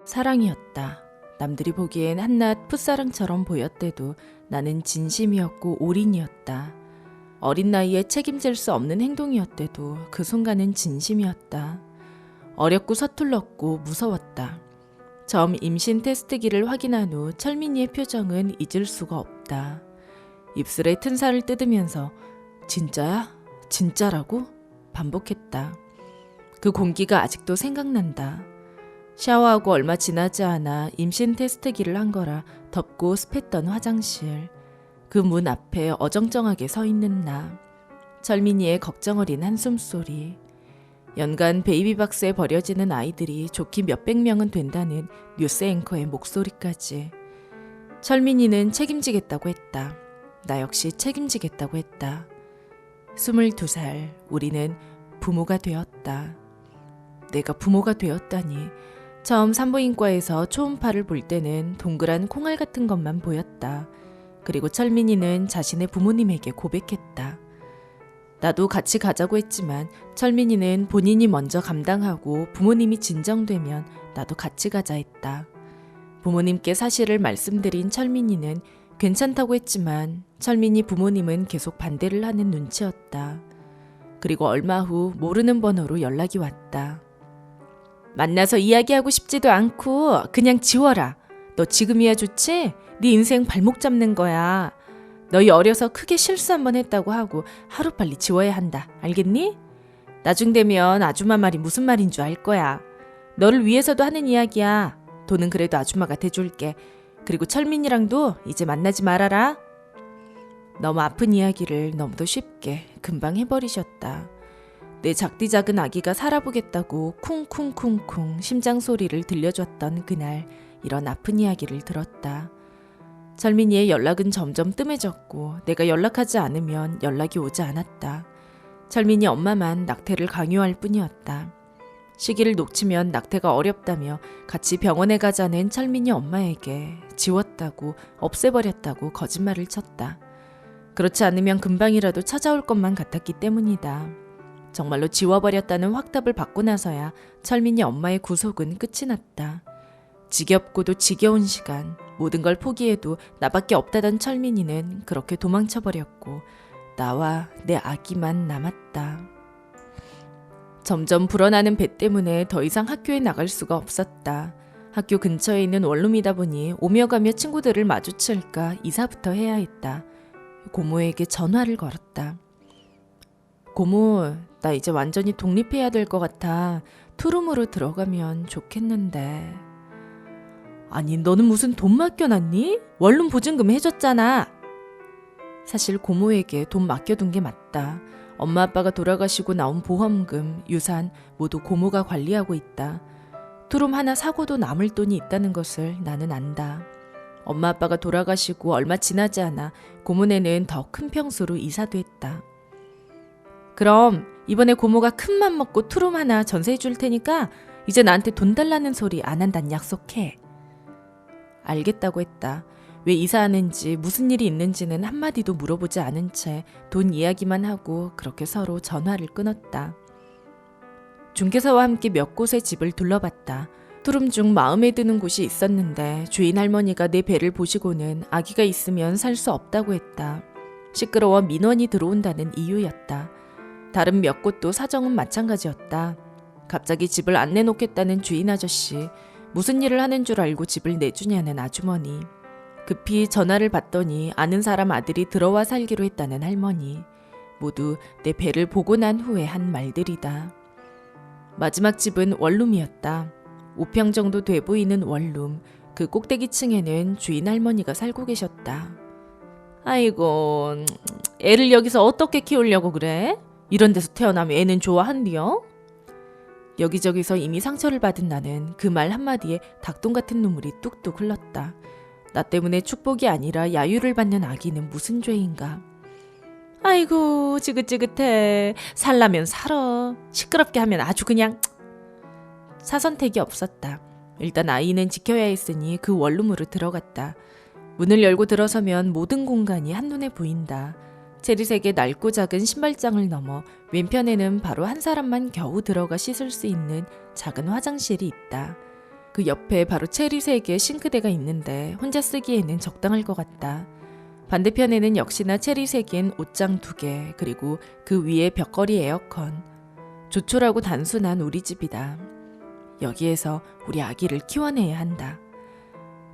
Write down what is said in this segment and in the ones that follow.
사랑이었다. 남들이 보기엔 한낱 풋사랑처럼 보였대도 나는 진심이었고 올인이었다. 어린 나이에 책임질 수 없는 행동이었대도 그 순간은 진심이었다. 어렵고 서툴렀고 무서웠다. 처음 임신 테스트기를 확인한 후 철민이의 표정은 잊을 수가 없다. 입술에 튼 살을 뜯으면서 진짜야? 진짜라고? 반복했다. 그 공기가 아직도 생각난다. 샤워하고 얼마 지나지 않아 임신 테스트기를 한 거라 덥고 습했던 화장실. 그 문 앞에 어정쩡하게 서 있는 나. 철민이의 걱정 어린 한숨소리. 연간 베이비박스에 버려지는 아이들이 좋기 몇백 명은 된다는 뉴스 앵커의 목소리까지. 철민이는 책임지겠다고 했다. 나 역시 책임지겠다고 했다. 22살, 우리는 부모가 되었다. 내가 부모가 되었다니. 처음 산부인과에서 초음파를 볼 때는 동그란 콩알 같은 것만 보였다. 그리고 철민이는 자신의 부모님에게 고백했다. 나도 같이 가자고 했지만 철민이는 본인이 먼저 감당하고 부모님이 진정되면 나도 같이 가자 했다. 부모님께 사실을 말씀드린 철민이는 괜찮다고 했지만 철민이 부모님은 계속 반대를 하는 눈치였다. 그리고 얼마 후 모르는 번호로 연락이 왔다. 만나서 이야기하고 싶지도 않고 그냥 지워라. 너 지금이야 좋지? 네 인생 발목 잡는 거야. 너희 어려서 크게 실수 한번 했다고 하고 하루빨리 지워야 한다. 알겠니? 나중 되면 아줌마 말이 무슨 말인 줄 알 거야. 너를 위해서도 하는 이야기야. 돈은 그래도 아줌마가 대줄게. 그리고 철민이랑도 이제 만나지 말아라. 너무 아픈 이야기를 너무도 쉽게 금방 해버리셨다. 내 작디 작은 아기가 살아보겠다고 쿵쿵쿵쿵 심장 소리를 들려줬던 그날 이런 아픈 이야기를 들었다. 철민이의 연락은 점점 뜸해졌고 내가 연락하지 않으면 연락이 오지 않았다. 철민이 엄마만 낙태를 강요할 뿐이었다. 시기를 놓치면 낙태가 어렵다며 같이 병원에 가자는 철민이 엄마에게 지웠다고 없애버렸다고 거짓말을 쳤다. 그렇지 않으면 금방이라도 찾아올 것만 같았기 때문이다. 정말로 지워버렸다는 확답을 받고 나서야 철민이 엄마의 구속은 끝이 났다. 지겹고도 지겨운 시간, 모든 걸 포기해도 나밖에 없다던 철민이는 그렇게 도망쳐버렸고 나와 내 아기만 남았다. 점점 불어나는 배 때문에 더 이상 학교에 나갈 수가 없었다. 학교 근처에 있는 원룸이다 보니 오며 가며 친구들을 마주칠까 이사부터 해야 했다. 고모에게 전화를 걸었다. 고모, 나 이제 완전히 독립해야 될 것 같아. 투룸으로 들어가면 좋겠는데. 아니, 너는 무슨 돈 맡겨놨니? 원룸 보증금 해줬잖아. 사실 고모에게 돈 맡겨둔 게 맞다. 엄마 아빠가 돌아가시고 나온 보험금, 유산 모두 고모가 관리하고 있다. 투룸 하나 사고도 남을 돈이 있다는 것을 나는 안다. 엄마 아빠가 돌아가시고 얼마 지나지 않아 고모네는 더 큰 평수로 이사도 했다. 그럼 이번에 고모가 큰 맘 먹고 투룸 하나 전세해 줄 테니까 이제 나한테 돈 달라는 소리 안 한다는 약속해. 알겠다고 했다. 왜 이사하는지 무슨 일이 있는지는 한마디도 물어보지 않은 채 돈 이야기만 하고 그렇게 서로 전화를 끊었다. 중개사와 함께 몇 곳의 집을 둘러봤다. 투룸 중 마음에 드는 곳이 있었는데 주인 할머니가 내 배를 보시고는 아기가 있으면 살 수 없다고 했다. 시끄러워 민원이 들어온다는 이유였다. 다른 몇 곳도 사정은 마찬가지였다. 갑자기 집을 안 내놓겠다는 주인 아저씨, 무슨 일을 하는 줄 알고 집을 내주냐는 아주머니, 급히 전화를 받더니 아는 사람 아들이 들어와 살기로 했다는 할머니, 모두 내 배를 보고 난 후에 한 말들이다. 마지막 집은 원룸이었다. 5평 정도 돼 보이는 원룸, 그 꼭대기층에는 주인 할머니가 살고 계셨다. 아이고, 애를 여기서 어떻게 키우려고 그래? 이런 데서 태어나면 애는 좋아한디요? 여기저기서 이미 상처를 받은 나는 그 말 한마디에 닭똥 같은 눈물이 뚝뚝 흘렀다. 나 때문에 축복이 아니라 야유를 받는 아기는 무슨 죄인가? 아이고, 지긋지긋해. 살라면 살아. 시끄럽게 하면 아주 그냥... 사선택이 없었다. 일단 아이는 지켜야 했으니 그 원룸으로 들어갔다. 문을 열고 들어서면 모든 공간이 한눈에 보인다. 체리색의 낡고 작은 신발장을 넘어 왼편에는 바로 한 사람만 겨우 들어가 씻을 수 있는 작은 화장실이 있다. 그 옆에 바로 체리색의 싱크대가 있는데 혼자 쓰기에는 적당할 것 같다. 반대편에는 역시나 체리색인 옷장 2개, 그리고 그 위에 벽걸이 에어컨. 조촐하고 단순한 우리 집이다. 여기에서 우리 아기를 키워내야 한다.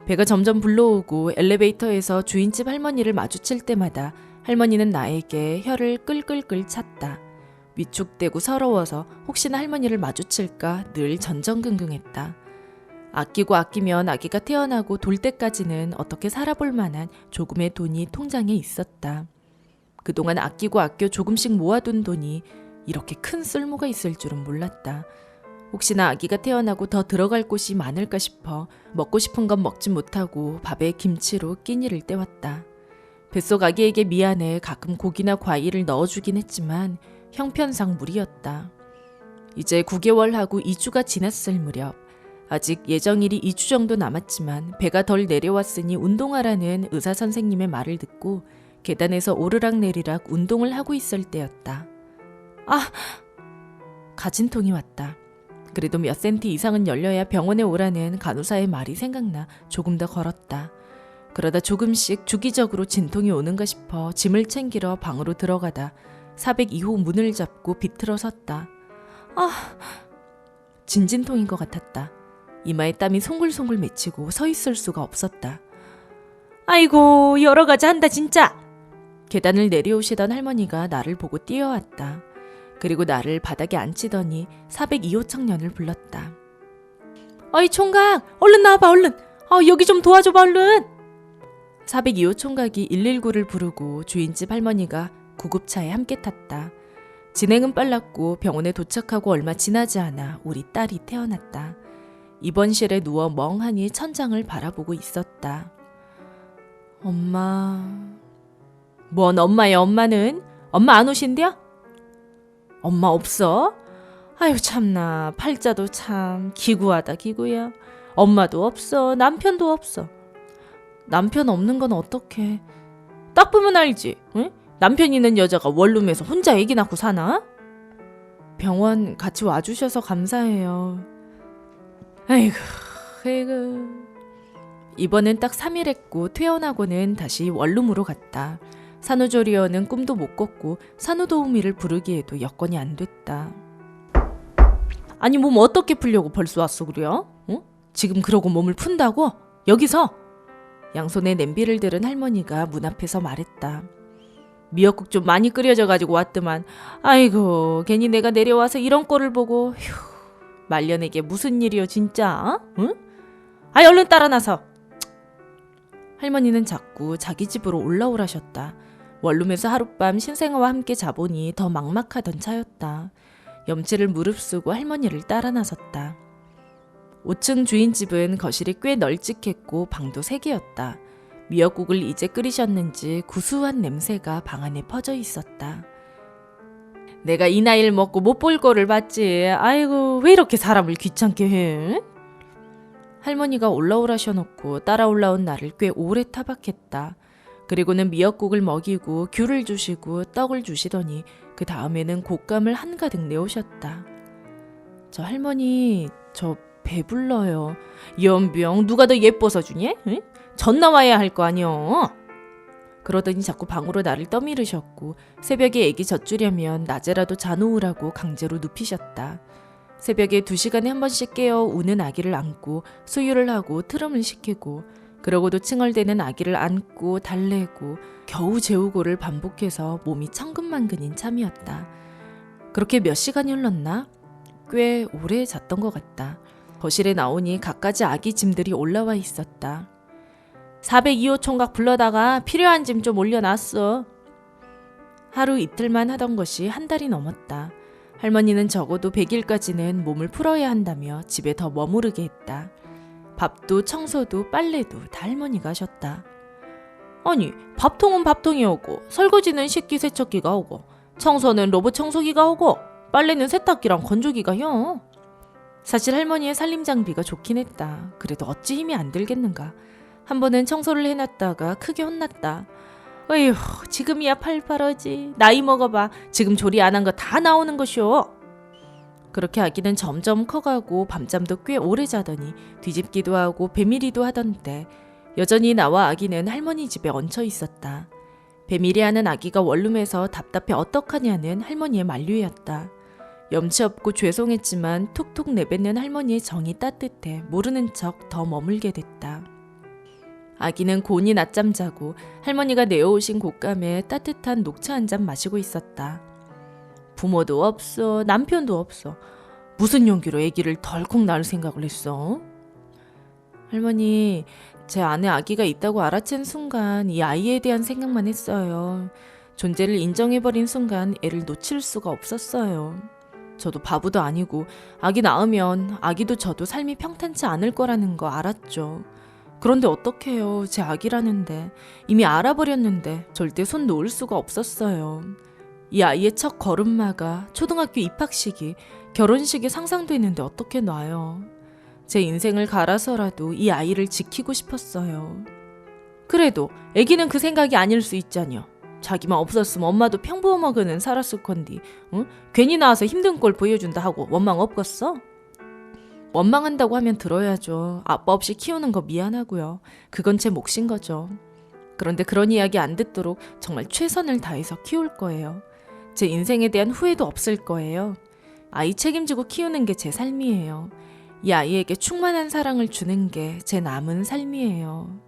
배가 점점 불러오고 엘리베이터에서 주인집 할머니를 마주칠 때마다 할머니는 나에게 혀를 끌끌끌 찼다. 위축되고 서러워서 혹시나 할머니를 마주칠까 늘 전전긍긍했다. 아끼고 아끼면 아기가 태어나고 돌 때까지는 어떻게 살아볼 만한 조금의 돈이 통장에 있었다. 그동안 아끼고 아껴 조금씩 모아둔 돈이 이렇게 큰 쓸모가 있을 줄은 몰랐다. 혹시나 아기가 태어나고 더 들어갈 곳이 많을까 싶어 먹고 싶은 건 먹지 못하고 밥에 김치로 끼니를 때웠다. 뱃속 아기에게 미안해 가끔 고기나 과일을 넣어주긴 했지만 형편상 무리였다. 이제 9개월하고 2주가 지났을 무렵, 아직 예정일이 2주 정도 남았지만 배가 덜 내려왔으니 운동하라는 의사 선생님의 말을 듣고 계단에서 오르락내리락 운동을 하고 있을 때였다. 가진통이 왔다. 그래도 몇 센티 이상은 열려야 병원에 오라는 간호사의 말이 생각나 조금 더 걸었다. 그러다 조금씩 주기적으로 진통이 오는가 싶어 짐을 챙기러 방으로 들어가다 402호 문을 잡고 비틀어 섰다. 진진통인 것 같았다. 이마에 땀이 송글송글 맺히고 서 있을 수가 없었다. 아이고 여러 가지 한다 진짜. 계단을 내려오시던 할머니가 나를 보고 뛰어왔다. 그리고 나를 바닥에 앉히더니 402호 청년을 불렀다. 어이 총각 얼른 나와봐 얼른. 여기 좀 도와줘봐 얼른. 402호 총각이 119를 부르고 주인집 할머니가 구급차에 함께 탔다. 진행은 빨랐고 병원에 도착하고 얼마 지나지 않아 우리 딸이 태어났다. 입원실에 누워 멍하니 천장을 바라보고 있었다. 엄마... 뭔 엄마야 엄마는? 엄마 안 오신대요? 엄마 없어? 아유 참나 팔자도 참 기구하다 기구야. 엄마도 없어 남편도 없어. 남편 없는 건 어떡해. 딱 보면 알지. 응? 남편 있는 여자가 원룸에서 혼자 애기 낳고 사나? 병원 같이 와주셔서 감사해요. 아이고. 이번엔 딱 3일 했고 퇴원하고는 다시 원룸으로 갔다. 산후조리원은 꿈도 못 꿨고 산후도우미를 부르기에도 여건이 안 됐다. 아니 몸 어떻게 풀려고 벌써 왔어 그래요? 응? 지금 그러고 몸을 푼다고? 여기서? 양손에 냄비를 들은 할머니가 문 앞에서 말했다. 미역국 좀 많이 끓여져가지고 왔더만. 아이고 괜히 내가 내려와서 이런 꼴을 보고. 휴, 말년에게 무슨 일이여 진짜. 응? 아이 얼른 따라 나서. 할머니는 자꾸 자기 집으로 올라오라셨다. 원룸에서 하룻밤 신생아와 함께 자보니 더 막막하던 차였다. 염치를 무릅쓰고 할머니를 따라 나섰다. 5층 주인집은 거실이 꽤 널찍했고 방도 3개였다. 미역국을 이제 끓이셨는지 구수한 냄새가 방 안에 퍼져 있었다. 내가 이 나이를 먹고 못 볼 거를 봤지. 아이고 왜 이렇게 사람을 귀찮게 해? 할머니가 올라오라셔놓고 따라 올라온 나를 꽤 오래 타박했다. 그리고는 미역국을 먹이고 귤을 주시고 떡을 주시더니 그 다음에는 곶감을 한가득 내오셨다. 저 할머니 저 배불러요. 연병 누가 더 예뻐서 주니? 응? 전 나와야 할 거 아니여. 그러더니 자꾸 방으로 나를 떠미르셨고 새벽에 애기 젖주려면 낮에라도 자놓으라고 강제로 눕히셨다. 새벽에 2시간에 한 번씩 깨어 우는 아기를 안고 수유를 하고 트름을 시키고 그러고도 칭얼대는 아기를 안고 달래고 겨우 재우고를 반복해서 몸이 천근만근인 참이었다. 그렇게 몇 시간이 흘렀나? 꽤 오래 잤던 것 같다. 거실에 나오니 갖가지 아기 짐들이 올라와 있었다. 402호 총각 불러다가 필요한 짐 좀 올려놨어. 하루 이틀만 하던 것이 한 달이 넘었다. 할머니는 적어도 100일까지는 몸을 풀어야 한다며 집에 더 머무르게 했다. 밥도 청소도 빨래도 다 할머니가 하셨다. 아니 밥통은 밥통이 오고 설거지는 식기세척기가 오고 청소는 로봇 청소기가 오고 빨래는 세탁기랑 건조기가 혀. 사실 할머니의 살림 장비가 좋긴 했다. 그래도 어찌 힘이 안 들겠는가. 한 번은 청소를 해놨다가 크게 혼났다. 어휴, 지금이야 팔팔하지. 나이 먹어봐. 지금 조리 안 한 거 다 나오는 것이오. 그렇게 아기는 점점 커가고 밤잠도 꽤 오래 자더니 뒤집기도 하고 배밀이도 하던데 여전히 나와 아기는 할머니 집에 얹혀 있었다. 배밀이 하는 아기가 원룸에서 답답해 어떡하냐는 할머니의 만류였다. 염치 없고 죄송했지만 툭툭 내뱉는 할머니의 정이 따뜻해 모르는 척 더 머물게 됐다. 아기는 곤히 낮잠 자고 할머니가 내어오신 곶감에 따뜻한 녹차 한 잔 마시고 있었다. 부모도 없어, 남편도 없어. 무슨 용기로 아기를 덜컥 낳을 생각을 했어? 할머니, 제 안에 아기가 있다고 알아챈 순간 이 아이에 대한 생각만 했어요. 존재를 인정해버린 순간 애를 놓칠 수가 없었어요. 저도 바보도 아니고 아기 낳으면 아기도 저도 삶이 평탄치 않을 거라는 거 알았죠. 그런데 어떡해요. 제 아기라는데 이미 알아버렸는데 절대 손 놓을 수가 없었어요. 이 아이의 첫 걸음마가 초등학교 입학식이 결혼식이 상상되는데 어떻게 놔요. 제 인생을 갈아서라도 이 아이를 지키고 싶었어요. 그래도 애기는 그 생각이 아닐 수 있잖여. 자기만 없었으면 엄마도 평범하게는 살았을 건디 응? 괜히 나와서 힘든 꼴 보여준다 하고 원망 없겠어? 원망한다고 하면 들어야죠. 아빠 없이 키우는 거 미안하고요. 그건 제 몫인 거죠. 그런데 그런 이야기 안 듣도록 정말 최선을 다해서 키울 거예요. 제 인생에 대한 후회도 없을 거예요. 아이 책임지고 키우는 게 제 삶이에요. 이 아이에게 충만한 사랑을 주는 게 제 남은 삶이에요.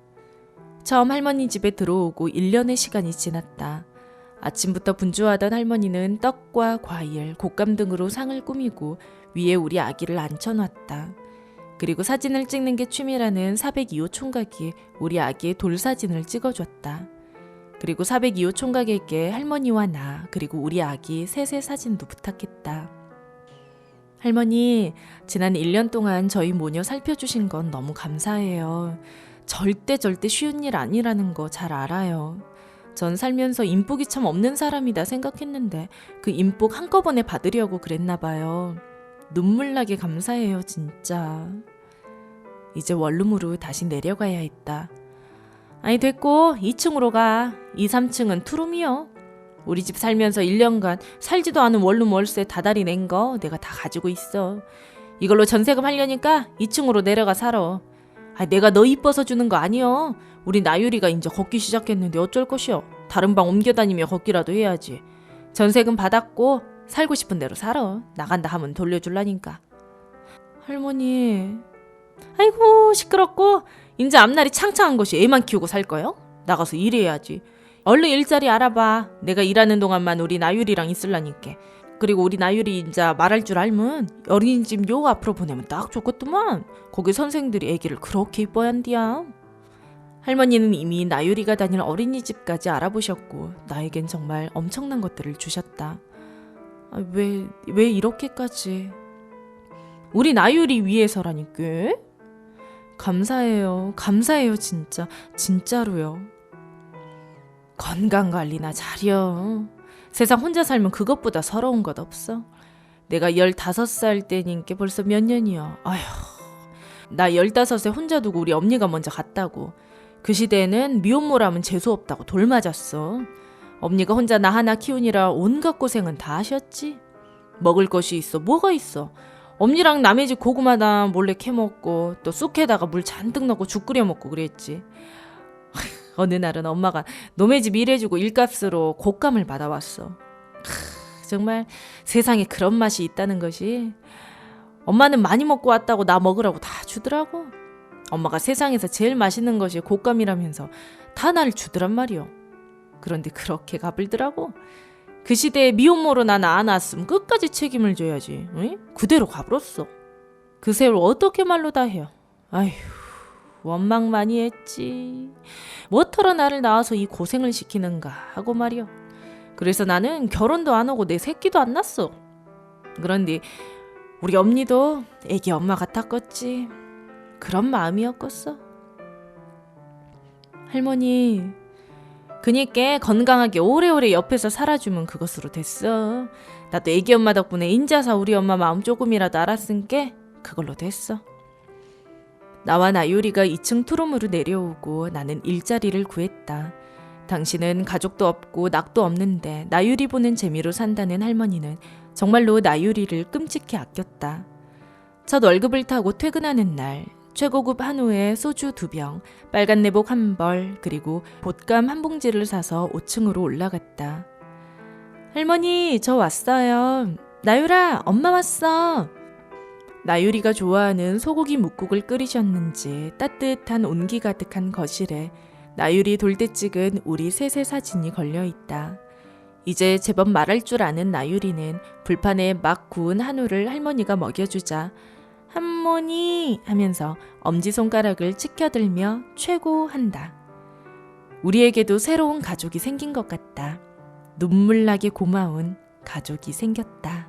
처음 할머니 집에 들어오고 1년의 시간이 지났다. 아침부터 분주하던 할머니는 떡과 과일, 곶감 등으로 상을 꾸미고 위에 우리 아기를 앉혀놨다. 그리고 사진을 찍는 게 취미라는 402호 총각이 우리 아기의 돌사진을 찍어줬다. 그리고 402호 총각에게 할머니와 나 그리고 우리 아기 셋의 사진도 부탁했다. 할머니, 지난 1년 동안 저희 모녀 살펴주신 건 너무 감사해요. 절대 쉬운 일 아니라는 거 잘 알아요. 전 살면서 인복이 참 없는 사람이다 생각했는데 그 인복 한꺼번에 받으려고 그랬나 봐요. 눈물 나게 감사해요, 진짜. 이제 원룸으로 다시 내려가야 했다. 아니 됐고 2층으로 가. 2, 3층은 투룸이요. 우리 집 살면서 1년간 살지도 않은 원룸 월세 다달이 낸 거 내가 다 가지고 있어. 이걸로 전세금 하려니까 2층으로 내려가 살아. 내가 너 이뻐서 주는 거 아니여. 우리 나유리가 이제 걷기 시작했는데 어쩔 것이여. 다른 방 옮겨다니며 걷기라도 해야지. 전세금 받았고 살고 싶은 대로 살아. 나간다 하면 돌려줄라니까. 할머니, 아이고 시끄럽고 이제 앞날이 창창한 것이 애만 키우고 살 거요? 나가서 일해야지. 얼른 일자리 알아봐. 내가 일하는 동안만 우리 나유리랑 있을라니까. 그리고 우리 나유리 인자 말할 줄 알면 어린이집 요 앞으로 보내면 딱 좋겠더만. 거기 선생들이 애기를 그렇게 이뻐야 한디야. 할머니는 이미 나유리가 다닐 어린이집까지 알아보셨고 나에겐 정말 엄청난 것들을 주셨다. 왜 이렇게까지. 우리 나유리 위해서라니까. 감사해요 진짜. 진짜로요. 건강관리나 잘여. 세상 혼자 살면 그것보다 서러운 것 없어. 내가 15살 때니까 벌써 몇 년이야. 아휴, 나 15에 혼자 두고 우리 엄니가 먼저 갔다고. 그 시대에는 미혼모라면 재수없다고 돌 맞았어. 엄니가 혼자 나 하나 키우니라 온갖 고생은 다 하셨지. 먹을 것이 있어 뭐가 있어. 엄니랑 남의 집 고구마다 몰래 캐먹고 또 쑥에다가 물 잔뜩 넣고 죽 끓여 먹고 그랬지. 어느 날은 엄마가 놈의 집 일해주고 일값으로 곶감을 받아왔어. 정말 세상에 그런 맛이 있다는 것이. 엄마는 많이 먹고 왔다고 나 먹으라고 다 주더라고. 엄마가 세상에서 제일 맛있는 것이 곶감이라면서 다 나를 주더란 말이요. 그런데 그렇게 가불더라고. 그 시대에 미혼모로 나 낳아놨으면 끝까지 책임을 져야지. 응? 그대로 가불었어. 그 세월 어떻게 말로 다 해요. 아휴, 원망 많이 했지. 뭐터러 나를 낳아서 이 고생을 시키는가 하고 말이요. 그래서 나는 결혼도 안 하고 내 새끼도 안 낳았어. 그런데 우리 엄니도 애기 엄마 같았겠지. 그런 마음이었겠어. 할머니, 그니까 건강하게 오래오래 옆에서 살아주면 그것으로 됐어. 나도 애기 엄마 덕분에 인자서 우리 엄마 마음 조금이라도 알았으니까 그걸로 됐어. 나와 나유리가 2층 투룸으로 내려오고 나는 일자리를 구했다. 당신은 가족도 없고 낙도 없는데 나유리 보는 재미로 산다는 할머니는 정말로 나유리를 끔찍히 아꼈다. 첫 월급을 타고 퇴근하는 날 최고급 한우에 소주 2병, 빨간 내복 1벌, 그리고 곶감 1봉지를 사서 5층으로 올라갔다. 할머니, 저 왔어요. 나유라, 엄마 왔어. 나유리가 좋아하는 소고기 묵국을 끓이셨는지 따뜻한 온기 가득한 거실에 나유리 돌 때 찍은 우리 셋의 사진이 걸려있다. 이제 제법 말할 줄 아는 나유리는 불판에 막 구운 한우를 할머니가 먹여주자 할머니 하면서 엄지손가락을 치켜들며 최고 한다. 우리에게도 새로운 가족이 생긴 것 같다. 눈물나게 고마운 가족이 생겼다.